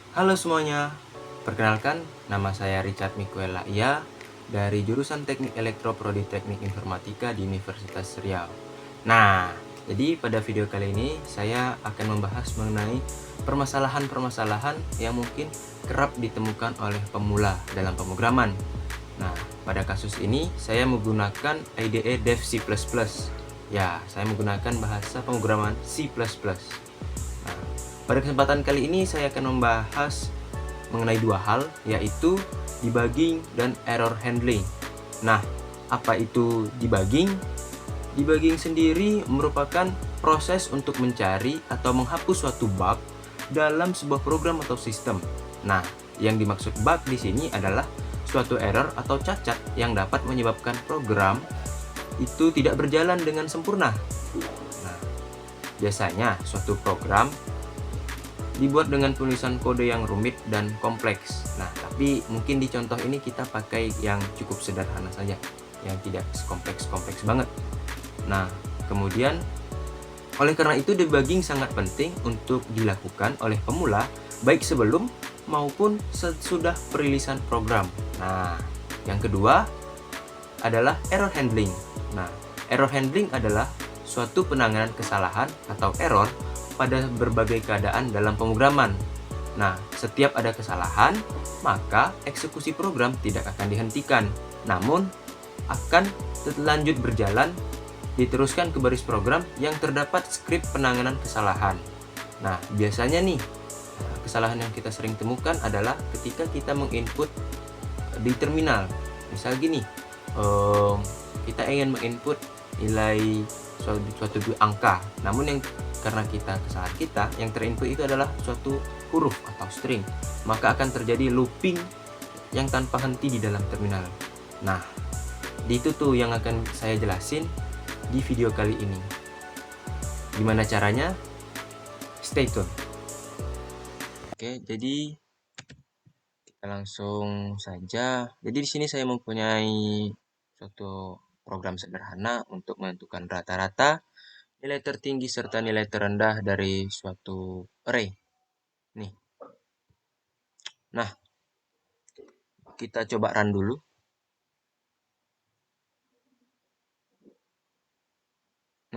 Halo semuanya, perkenalkan nama saya Richard Mikuela Ia dari jurusan Teknik Elektro Prodi Teknik Informatika di Universitas Riau. Nah, jadi pada video kali ini saya akan membahas mengenai permasalahan-permasalahan yang mungkin kerap ditemukan oleh pemula dalam pemrograman. Nah, pada kasus ini saya menggunakan IDE Dev C++. Ya, saya menggunakan bahasa pemrograman C++. Nah, pada kesempatan kali ini saya akan membahas mengenai dua hal, yaitu debugging dan error handling. Nah, apa itu debugging? Debugging sendiri merupakan proses untuk mencari atau menghapus suatu bug dalam sebuah program atau sistem. Nah, yang dimaksud bug di sini adalah suatu error atau cacat yang dapat menyebabkan program itu tidak berjalan dengan sempurna. Nah, biasanya suatu program dibuat dengan tulisan kode yang rumit dan kompleks. Nah, tapi mungkin di contoh ini kita pakai yang cukup sederhana saja, yang tidak kompleks-kompleks banget. Nah, kemudian oleh karena itu debugging sangat penting untuk dilakukan oleh pemula, baik sebelum maupun sesudah perilisan program. Nah, yang kedua adalah error handling. Nah, error handling adalah suatu penanganan kesalahan atau error pada berbagai keadaan dalam pemrograman. Nah, setiap ada kesalahan, maka eksekusi program tidak akan dihentikan, namun akan lanjut berjalan, diteruskan ke baris program yang terdapat skrip penanganan kesalahan. Nah, biasanya nih, kesalahan yang kita sering temukan adalah ketika kita menginput di terminal. Misal gini, kita ingin menginput nilai suatu angka, namun yang karena kesalahan kita yang terinput itu adalah suatu huruf atau string, maka akan terjadi looping yang tanpa henti di dalam terminal. Nah, itu tuh yang akan saya jelasin di video kali ini. Gimana caranya? Stay tune. Oke, jadi kita langsung saja. Jadi di sini saya mempunyai suatu program sederhana untuk menentukan rata-rata nilai tertinggi serta nilai terendah dari suatu array. Nih. Nah, kita coba run dulu.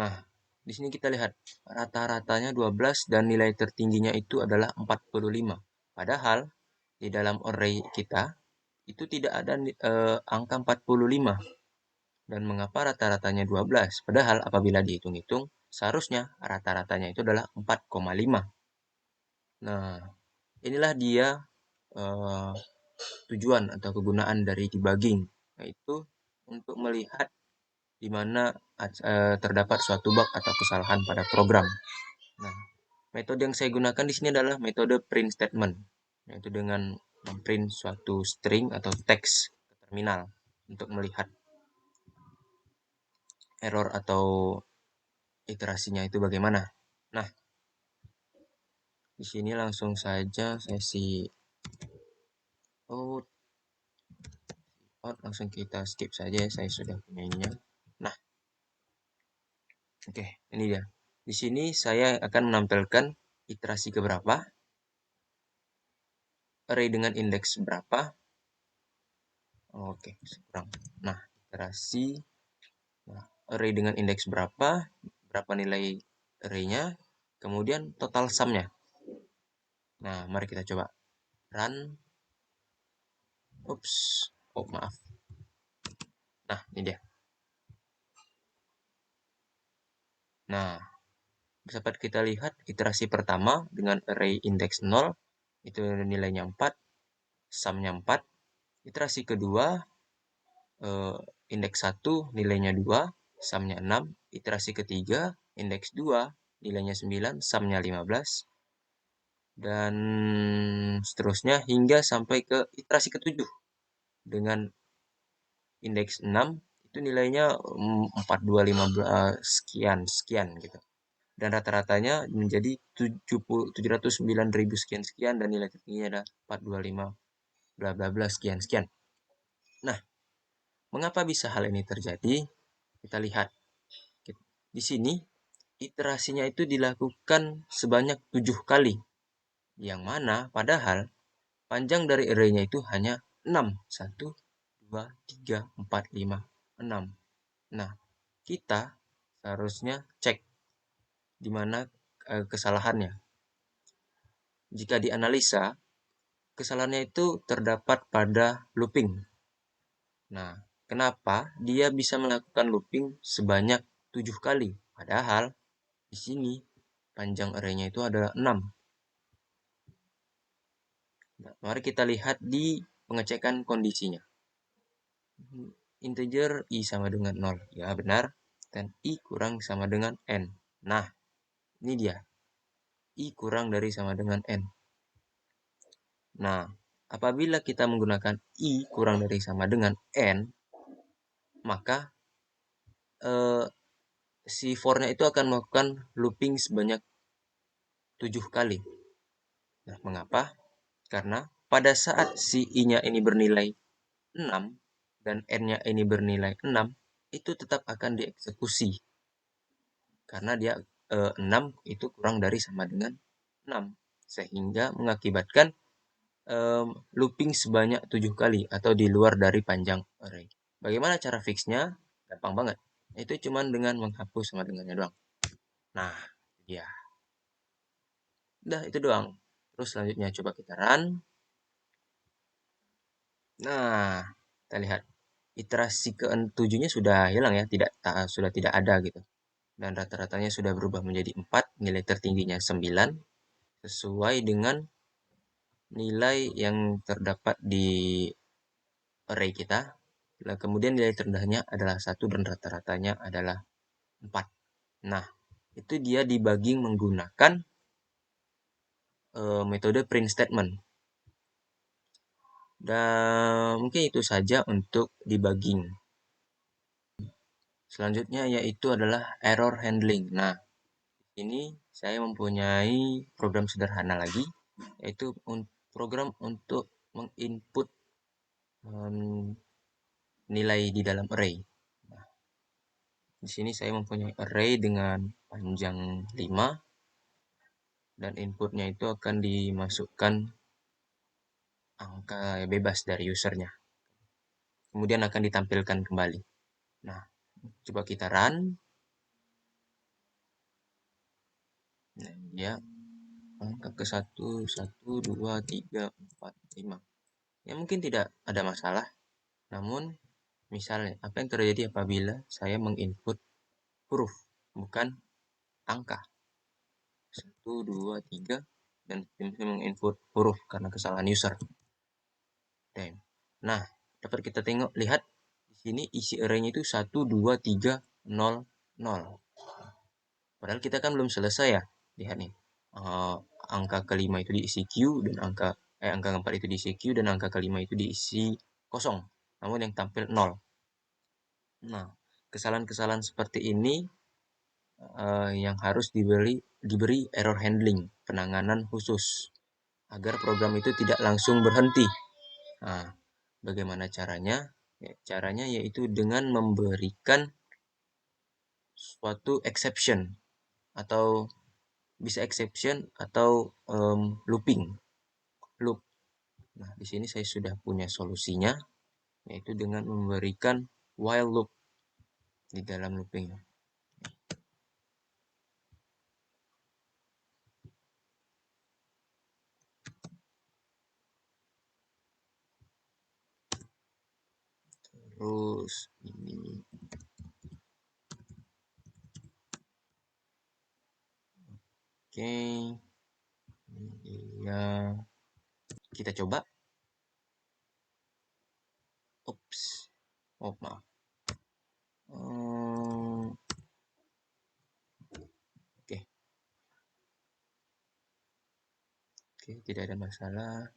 Nah, di sini kita lihat rata-ratanya 12 dan nilai tertingginya itu adalah 45. Padahal di dalam array kita itu tidak ada angka 45. Dan mengapa rata-ratanya 12? Padahal apabila dihitung-hitung, seharusnya rata-ratanya itu adalah 4,5. Nah, inilah dia eh, tujuan atau kegunaan dari debugging, yaitu untuk melihat di mana terdapat suatu bug atau kesalahan pada program. Nah, metode yang saya gunakan di sini adalah metode print statement, yaitu dengan memprint suatu string atau teks ke terminal untuk melihat error atau iterasinya itu bagaimana. Nah, di sini langsung saja sesi out, langsung kita skip saja, saya sudah punyanya. Nah, oke, ini dia. Di sini saya akan menampilkan iterasi keberapa, array dengan indeks berapa. Oke, kurang. Nah, iterasi, nah, array dengan indeks berapa, berapa nilai array-nya, kemudian total sum-nya. Nah, mari kita coba run. Ups, oh maaf. Nah, ini dia. Nah, dapat kita lihat iterasi pertama dengan array indeks 0, itu nilainya 4, sum-nya 4. Iterasi kedua, indeks 1 nilainya 2, sum-nya 6. Iterasi ketiga, indeks 2 nilainya 9, sum-nya 15. Dan seterusnya hingga sampai ke iterasi ketujuh dengan indeks 6 itu nilainya 4215 sekian gitu. Dan rata-ratanya menjadi 709.000 sekian dan nilai tertingginya ada 425 bla bla bla sekian. Nah, mengapa bisa hal ini terjadi? Kita lihat. Di sini iterasinya itu dilakukan sebanyak 7 kali. Yang mana padahal panjang dari array-nya itu hanya 6. 1, 2, 3, 4, 5, 6. Nah, kita seharusnya cek di mana kesalahannya. Jika dianalisa, kesalahannya itu terdapat pada looping. Nah, kenapa dia bisa melakukan looping sebanyak 7 kali? Padahal di sini panjang array-nya itu adalah 6. Nah, mari kita lihat di pengecekan kondisinya. Integer i sama dengan 0. Ya, benar. Dan i kurang sama dengan n. Nah, ini dia. I kurang dari sama dengan n. Nah, apabila kita menggunakan i kurang dari sama dengan n, maka si for-nya itu akan melakukan looping sebanyak 7 kali. Nah, mengapa? Karena pada saat si i-nya ini bernilai 6 dan n-nya ini bernilai 6, itu tetap akan dieksekusi. Karena dia 6 itu kurang dari sama dengan 6. Sehingga mengakibatkan looping sebanyak 7 kali atau di luar dari panjang array. Bagaimana cara fixnya? Gampang banget. Itu cuma dengan menghapus sama dengannya doang. Nah, ya. Udah, itu doang. Terus selanjutnya coba kita run. Nah, kita lihat. Iterasi ke-7-nya sudah hilang ya, sudah tidak ada gitu. Dan rata-ratanya sudah berubah menjadi 4, nilai tertingginya 9, sesuai dengan nilai yang terdapat di array kita. Nah, kemudian nilai terendahnya adalah 1 dan rata-ratanya adalah 4. Nah, itu dia debugging menggunakan metode print statement. Dan mungkin itu saja untuk debugging. Selanjutnya yaitu adalah error handling. Nah, ini saya mempunyai program sederhana lagi, yaitu program untuk menginput nilai di dalam array. Nah, di sini saya mempunyai array dengan panjang 5 dan inputnya itu akan dimasukkan angka bebas dari usernya. Kemudian akan ditampilkan kembali. Nah, coba kita run. Nah, ya, angka ke 1, 1, 2, 3, 4, 5. Ya mungkin tidak ada masalah. Namun, misalnya, apa yang terjadi apabila saya menginput huruf, bukan angka. 1, 2, 3, dan saya menginput huruf karena kesalahan user. Nah, dapat kita lihat di sini isi array-nya itu 1, 2, 3, 0, 0. Padahal kita kan belum selesai ya. Lihat nih. Angka kelima itu diisi Q dan angka keempat itu diisi Q dan angka kelima itu diisi kosong. Namun yang tampil 0. Nah, kesalahan-kesalahan seperti ini yang harus diberi error handling, penanganan khusus agar program itu tidak langsung berhenti. Nah, bagaimana caranya? Ya, caranya yaitu dengan memberikan suatu exception atau bisa exception atau looping loop. Nah, di sini saya sudah punya solusinya, yaitu dengan memberikan while loop di dalam looping. Terus ini oke, ya kita coba. Ops, oh maaf. Oke, tidak ada masalah.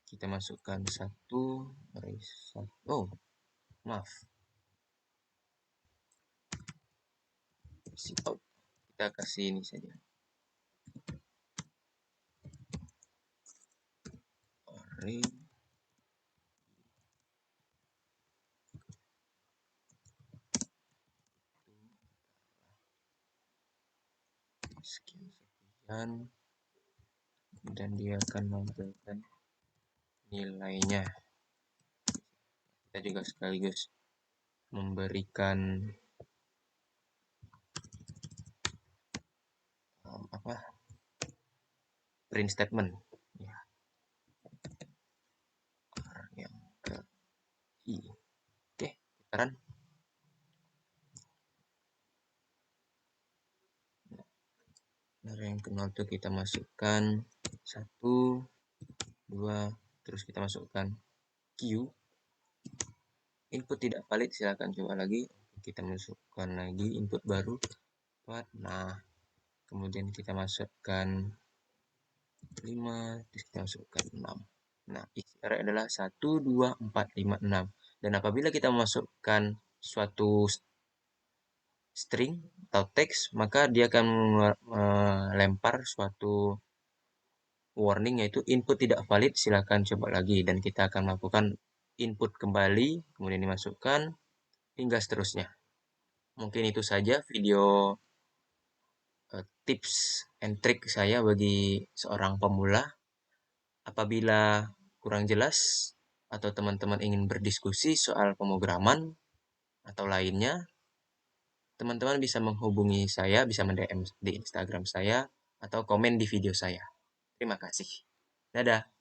Kita masukkan 1, oh maaf, kita kasih ini saja, array sekian. dan dia akan menampilkan nilainya. Kita juga sekaligus memberikan print statement ya, yang ke I. Oke, kita run. Dari yang ke 0 itu kita masukkan 1, 2, terus kita masukkan Q. Input tidak valid, silakan coba lagi. Kita masukkan lagi input baru 4. Nah, kemudian kita masukkan 5, terus kita masukkan 6. Nah, isi array adalah 1, 2, 4, 5, 6. Dan apabila kita masukkan suatu string atau teks, maka dia akan melempar suatu warning yaitu input tidak valid, silakan coba lagi, dan kita akan melakukan input kembali, kemudian dimasukkan hingga seterusnya. Mungkin itu saja video tips and trick saya bagi seorang pemula. Apabila kurang jelas atau teman-teman ingin berdiskusi soal pemrograman atau lainnya, teman-teman bisa menghubungi saya, bisa mendm di Instagram saya atau komen di video saya. Terima kasih. Dadah.